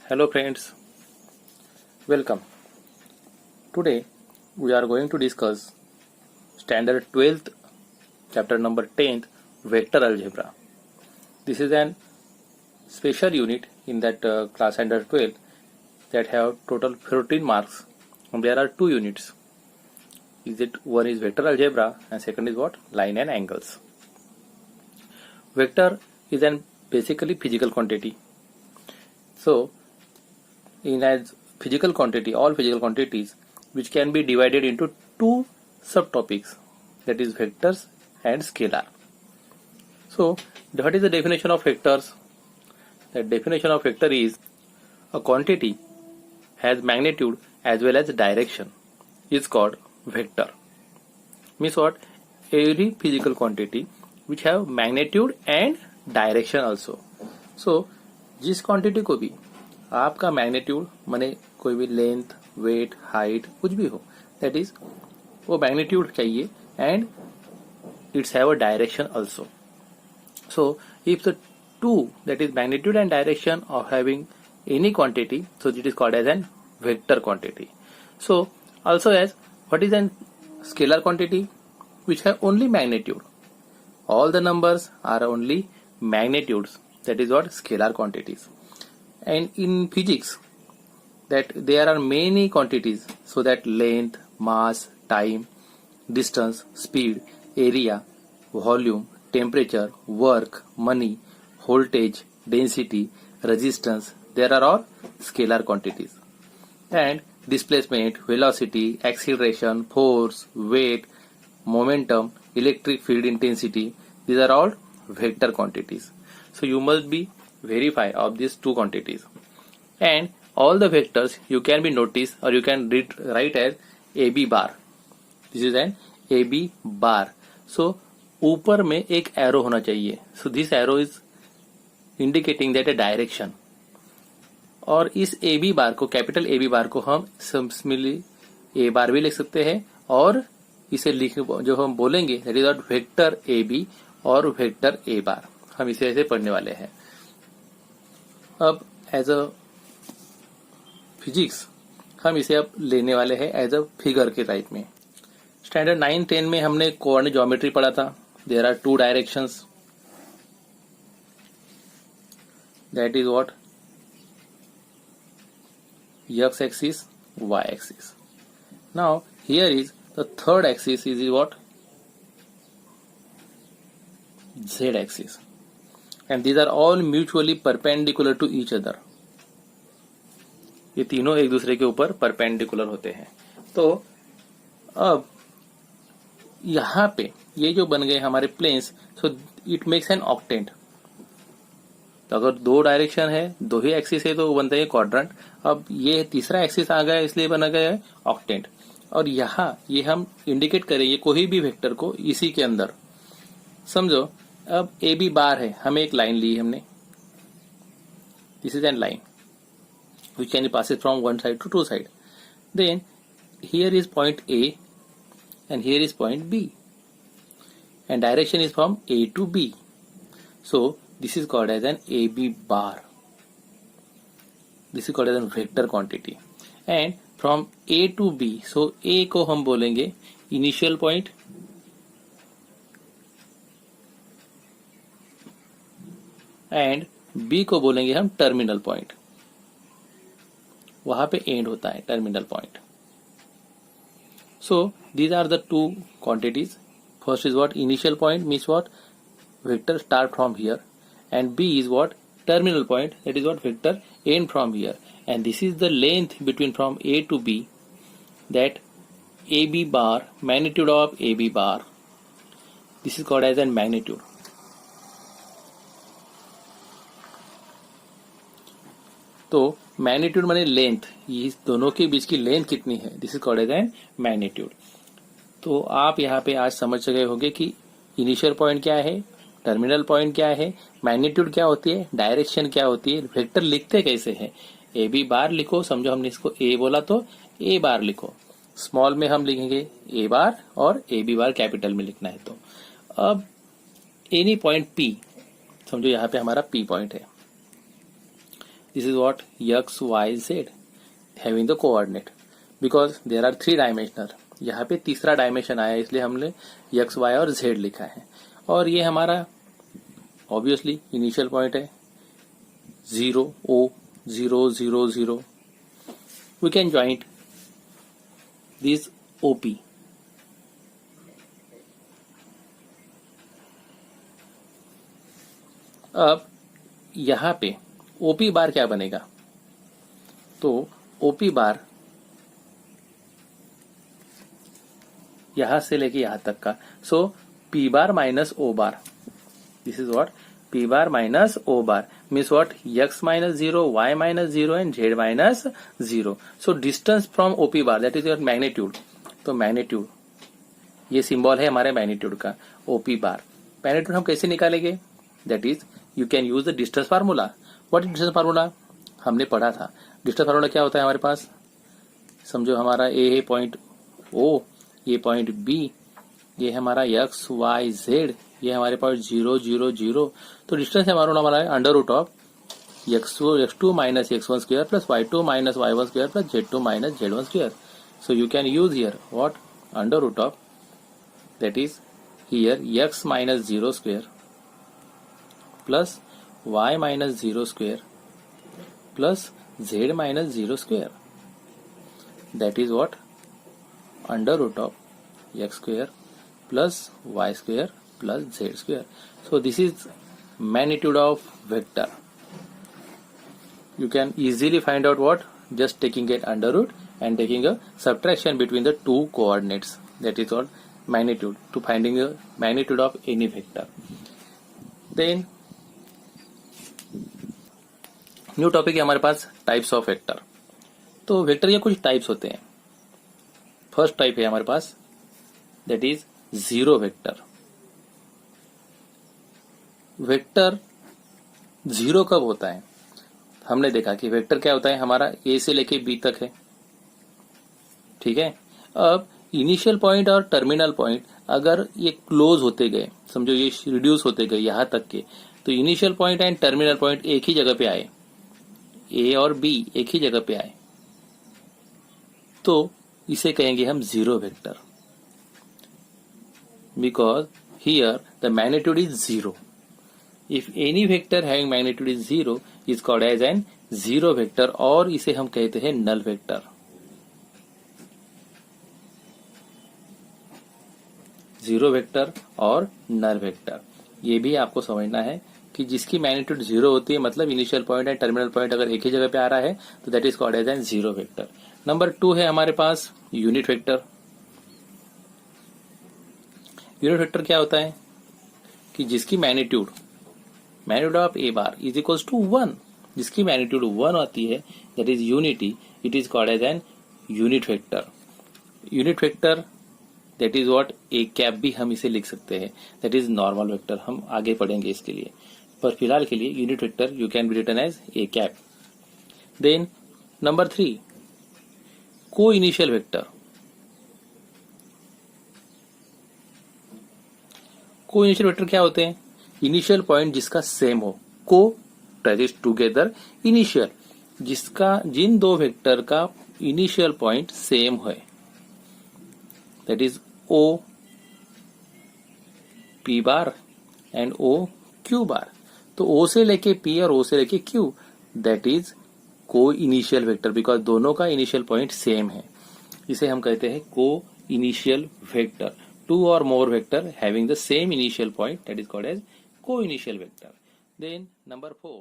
Hello friends, welcome. Today we are going to discuss standard 12th chapter number 10th vector algebra. This is an special unit in that class standard 12 that have total 14 marks and there are two units. One is vector algebra and second is what? Line and angles. Vector is an basically physical quantity. So in as physical quantity, all physical quantities which can be divided into two subtopics, that is vectors and scalar. So what is the definition of vectors? The definition of vector is a quantity has magnitude as well as direction is called vector. Means what? Every physical quantity which have magnitude and direction also. So जिस quantity को भी आपका magnitude माने कोई भी length weight height कुछ भी हो, दैट इज वो मैग्नीट्यूड चाहिए and it's have a direction also. So if the two that is magnitude and direction of having any quantity, so it is called as an vector quantity. So also as what is an scalar quantity which have only magnitude. All the numbers are only magnitudes, that is what scalar quantities. And in physics that there are many quantities, so that length, mass, time, distance, speed, area, volume, temperature, work, money, voltage, density, resistance, there are all scalar quantities. And displacement, velocity, acceleration, force, weight, momentum, electric field intensity, these are all vector quantities. So you must be verify of these two quantities. And all the vectors you can be noticed or you can write as AB bar. This is an AB bar. So ऊपर में एक arrow होना चाहिए. So this arrow is indicating that a direction. और इस AB बार को, capital AB बार को हम सिंपली A बार भी लिख सकते हैं और इसे लिख जो हम बोलेंगे that is not vector A B और वेक्टर ए बार, हम इसे ऐसे पढ़ने वाले हैं. अब एज अ फिजिक्स हम इसे अब लेने वाले हैं एज अ फिगर के टाइप में. स्टैंडर्ड 9-10 में हमने कोऑर्डिनेट ज्योमेट्री पढ़ा था. There are two directions, that is what X axis, Y axis. Now here is the third axis is what? Z axis. And these are all mutually perpendicular to each other. ये तीनों एक दूसरे के ऊपर perpendicular होते हैं. तो अब यहां पे ये जो बन गए हमारे planes, so it makes an octant. तो अगर दो डायरेक्शन है, दो ही एक्सिस है तो वो बनता है क्वाड्रेंट. अब ये तीसरा एक्सिस आ गया इसलिए बना गया है ऑक्टेंट. और यहाँ ये हम इंडिकेट करेंगे कोई भी वेक्टर को इसी के अंदर. समझो अब ए बी बार है, हमें एक लाइन ली हमने. This is an line which can pass from one side to two side. Then here is point A and here is point B and direction is from A to B. So this is called as an A B bar. This is called as an vector quantity. And फ्रॉम A to B, so A को हम बोलेंगे initial point and B को बोलेंगे हम terminal point. वहां पे end होता है terminal point. So these are the two quantities. First is what initial point, means what vector start from here, and B is what terminal point, that is what vector end from here, and this is the length between from A to B, that AB bar, magnitude of AB bar, this is called as an magnitude. तो magnitude माने length, ये दोनों के बीच की length कितनी है, this is called as an magnitude. तो आप यहाँ पे आज समझ गए होंगे कि इनिशियल पॉइंट क्या है, टर्मिनल पॉइंट क्या है, मैग्नीट्यूड क्या होती है, डायरेक्शन क्या होती है, वेक्टर लिखते कैसे हैं. ए बी बार लिखो, समझो हमने इसको ए बोला तो ए बार लिखो. स्मॉल में हम लिखेंगे ए बार और ए बी बार कैपिटल में लिखना है. तो अब एनी पॉइंट पी, समझो यहाँ पे हमारा पी पॉइंट है. This is what x, y, z having the coordinate because there are 3 dimensional. यहाँ पे तीसरा डायमेंशन आया इसलिए हमने x, y और z लिखा है. और ये हमारा ऑब्वियसली इनिशियल पॉइंट है 0 O 0 0 0. We can join this OP. अब यहाँ पे OP बार क्या बनेगा? तो OP बार यहां से लेके यहां तक का. सो P bar minus O bar. This is what P bar minus O bar means what x minus 0, y minus 0 and z minus 0. So distance from OP bar that is your magnitude. तो magnitude ये symbol है हमारे magnitude का OP बार. Magnitude हम कैसे निकालेंगे? That is you can use the distance formula. What is distance formula? हमने पढ़ा था. डिस्टेंस फार्मूला क्या होता है हमारे पास? समझो हमारा ए है पॉइंट O, ये पॉइंट B, ये हमारा x, y, z, ये हमारे पास 0 0 0. तो डिस्टेंस हमारा है under root of x2 minus x1 square plus y2 minus y1 square plus z2 minus z1 square. So you can use here what under root of that is here x minus 0 square plus y minus 0 square plus z minus 0 square. That is what under root of x square plus y square plus z square. So this is magnitude of vector. You can easily find out what? Just taking it under root and taking a subtraction between the two coordinates. That is what magnitude, to finding the magnitude of any vector. Then new topic है हमारे पास types of vector. तो vector के कुछ types होते हैं. First type है हमारे पास that is zero vector. Vector zero कब होता है? हमने देखा कि वेक्टर क्या होता है हमारा ए से लेके बी तक है. ठीक है. अब इनिशियल पॉइंट और टर्मिनल पॉइंट अगर ये क्लोज होते गए, समझो ये रिड्यूस होते गए यहां तक के, तो initial point and terminal point एक ही जगह पे आए, ए और बी एक ही जगह पे आए, तो इसे कहेंगे हम zero vector. Because here the magnitude is zero. If any vector having magnitude is zero is called as an zero vector, और इसे हम कहते हैं नल वेक्टर. जीरो वेक्टर और नल वेक्टर ये भी आपको समझना है कि जिसकी मैग्नीट्यूड जीरो होती है, मतलब initial point and terminal point अगर एक ही जगह पे आ रहा है, तो that is called as an zero vector. Number 2 है हमारे पास यूनिट वेक्टर. यूनिट वेक्टर क्या होता है कि जिसकी magnitude of a bar is equals to 1, जिसकी मैग्नीट्यूड 1 आती है, that is unity, it is called as an unit vector. Unit vector that is what a cap भी हम इसे लिख सकते हैं, दैट इज नॉर्मल वेक्टर. हम आगे पढ़ेंगे इसके लिए, पर फिलहाल के लिए unit vector you can be written as a cap. Then number 3 coinitial vector. Coinitial vector क्या होते हैं? इनिशियल पॉइंट जिसका सेम हो. Co that is together initial, जिन दो वेक्टर का इनिशियल पॉइंट सेम है, that is O P bar and O Q bar. तो ओ से लेके पी और ओ से लेके Q, that is coinitial vector, because दोनों का इनिशियल पॉइंट सेम है. इसे हम कहते हैं को initial vector. 2 or more vector having the same initial point, that is called as co-initial vector. Then number 4